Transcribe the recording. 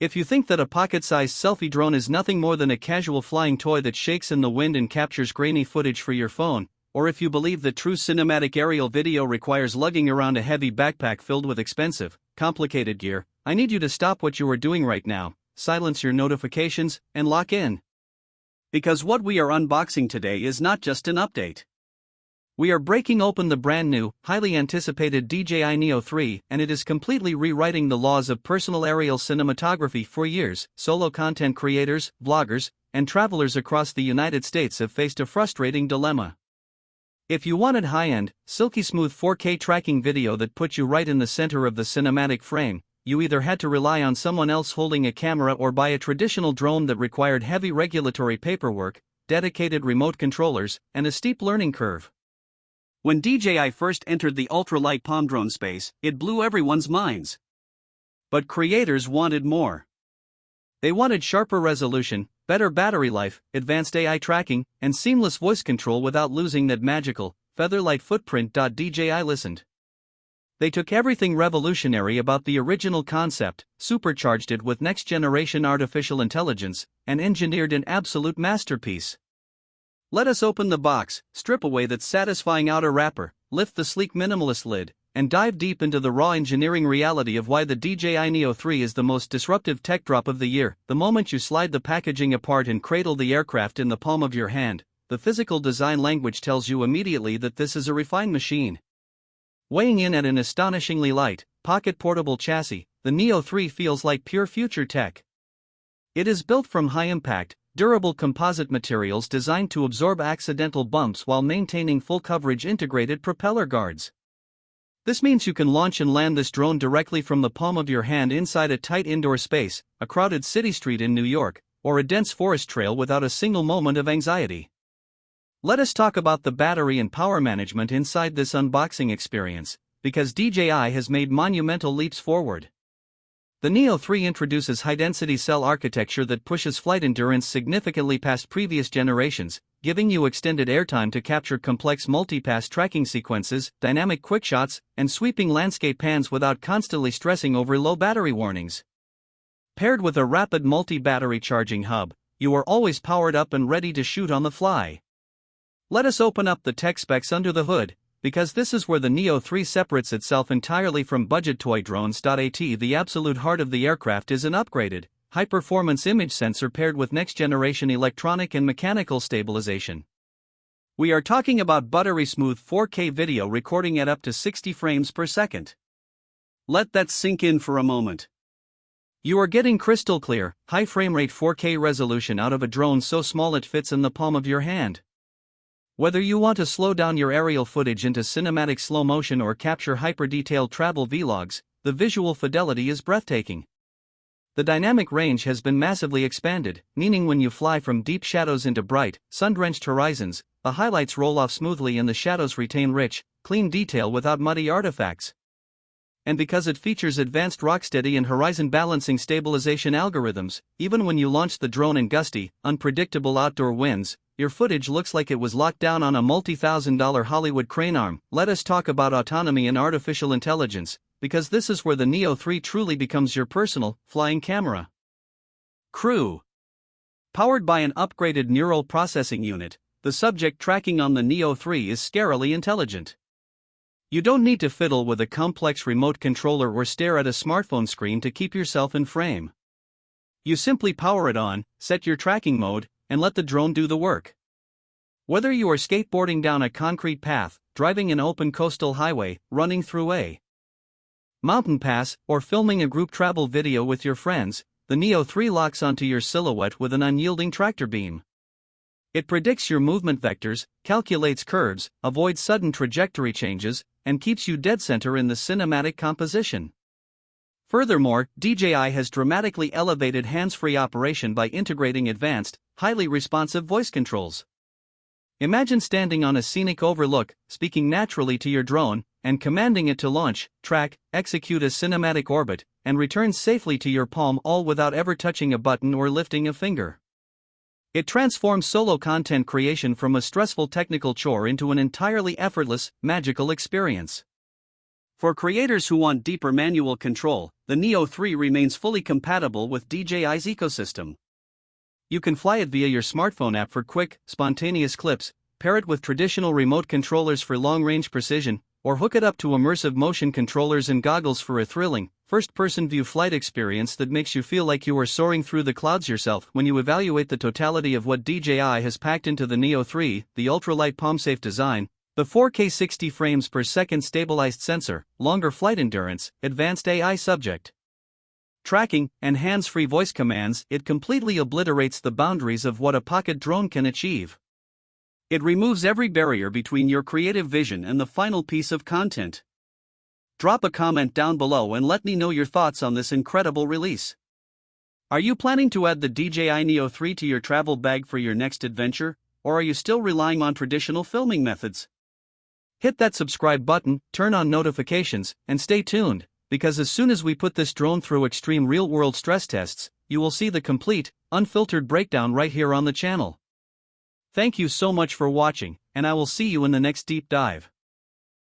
If you think that a pocket-sized selfie drone is nothing more than a casual flying toy that shakes in the wind and captures grainy footage for your phone, or if you believe that true cinematic aerial video requires lugging around a heavy backpack filled with expensive, complicated gear, I need you to stop what you are doing right now, silence your notifications, and lock in. Because what we are unboxing today is not just an update. We are breaking open the brand new, highly anticipated DJI Neo 3, and it is completely rewriting the laws of personal aerial cinematography. For years, solo content creators, vloggers, and travelers across the United States have faced a frustrating dilemma. If you wanted high-end, silky smooth 4K tracking video that put you right in the center of the cinematic frame, you either had to rely on someone else holding a camera or buy a traditional drone that required heavy regulatory paperwork, dedicated remote controllers, and a steep learning curve. When DJI first entered the ultralight palm drone space, it blew everyone's minds. But creators wanted more. They wanted sharper resolution, better battery life, advanced AI tracking, and seamless voice control without losing that magical, featherlight footprint. DJI listened. They took everything revolutionary about the original concept, supercharged it with next-generation artificial intelligence, and engineered an absolute masterpiece. Let us open the box, strip away that satisfying outer wrapper, lift the sleek minimalist lid, and dive deep into the raw engineering reality of why the DJI Neo 3 is the most disruptive tech drop of the year. The moment you slide the packaging apart and cradle the aircraft in the palm of your hand, the physical design language tells you immediately that this is a refined machine. Weighing in at an astonishingly light, pocket-portable chassis, the Neo 3 feels like pure future tech. It is built from high-impact, durable composite materials designed to absorb accidental bumps while maintaining full coverage integrated propeller guards. This means you can launch and land this drone directly from the palm of your hand inside a tight indoor space, a crowded city street in New York, or a dense forest trail without a single moment of anxiety. Let us talk about the battery and power management inside this unboxing experience, because DJI has made monumental leaps forward. The Neo 3 introduces high-density cell architecture that pushes flight endurance significantly past previous generations, giving you extended airtime to capture complex multi-pass tracking sequences, dynamic quickshots, and sweeping landscape pans without constantly stressing over low battery warnings. Paired with a rapid multi-battery charging hub, you are always powered up and ready to shoot on the fly. Let us open up the tech specs under the hood, because this is where the Neo 3 separates itself entirely from budget toy drones. The absolute heart of the aircraft is an upgraded, high-performance image sensor paired with next-generation electronic and mechanical stabilization. We are talking about buttery-smooth 4K video recording at up to 60 frames per second. Let that sink in for a moment. You are getting crystal clear, high frame-rate 4K resolution out of a drone so small it fits in the palm of your hand. Whether you want to slow down your aerial footage into cinematic slow motion or capture hyper-detailed travel vlogs, the visual fidelity is breathtaking. The dynamic range has been massively expanded, meaning when you fly from deep shadows into bright, sun-drenched horizons, the highlights roll off smoothly and the shadows retain rich, clean detail without muddy artifacts. And because it features advanced rocksteady and horizon balancing stabilization algorithms, even when you launch the drone in gusty, unpredictable outdoor winds, your footage looks like it was locked down on a multi-$1,000 Hollywood crane arm. Let us talk about autonomy and artificial intelligence, because this is where the Neo 3 truly becomes your personal, flying camera. Crew. Powered by an upgraded neural processing unit, the subject tracking on the Neo 3 is scarily intelligent. You don't need to fiddle with a complex remote controller or stare at a smartphone screen to keep yourself in frame. You simply power it on, set your tracking mode, and let the drone do the work. Whether you are skateboarding down a concrete path, driving an open coastal highway, running through a mountain pass, or filming a group travel video with your friends, the Neo 3 locks onto your silhouette with an unyielding tractor beam. It predicts your movement vectors, calculates curves, avoids sudden trajectory changes, and keeps you dead center in the cinematic composition. Furthermore, DJI has dramatically elevated hands-free operation by integrating advanced, highly responsive voice controls. Imagine standing on a scenic overlook, speaking naturally to your drone, and commanding it to launch, track, execute a cinematic orbit, and return safely to your palm, all without ever touching a button or lifting a finger. It transforms solo content creation from a stressful technical chore into an entirely effortless, magical experience. For creators who want deeper manual control, the Neo 3 remains fully compatible with DJI's ecosystem. You can fly it via your smartphone app for quick, spontaneous clips, pair it with traditional remote controllers for long-range precision, or hook it up to immersive motion controllers and goggles for a thrilling, first-person view flight experience that makes you feel like you are soaring through the clouds yourself. When you evaluate the totality of what DJI has packed into the Neo 3, the ultralight palm-safe design, the 4K 60 frames per second stabilized sensor, longer flight endurance, advanced AI subject tracking, and hands-free voice commands, it completely obliterates the boundaries of what a pocket drone can achieve. It removes every barrier between your creative vision and the final piece of content. Drop a comment down below and let me know your thoughts on this incredible release. Are you planning to add the DJI Neo 3 to your travel bag for your next adventure, or are you still relying on traditional filming methods? Hit that subscribe button, turn on notifications, and stay tuned, because as soon as we put this drone through extreme real-world stress tests, you will see the complete, unfiltered breakdown right here on the channel. Thank you so much for watching, and I will see you in the next deep dive.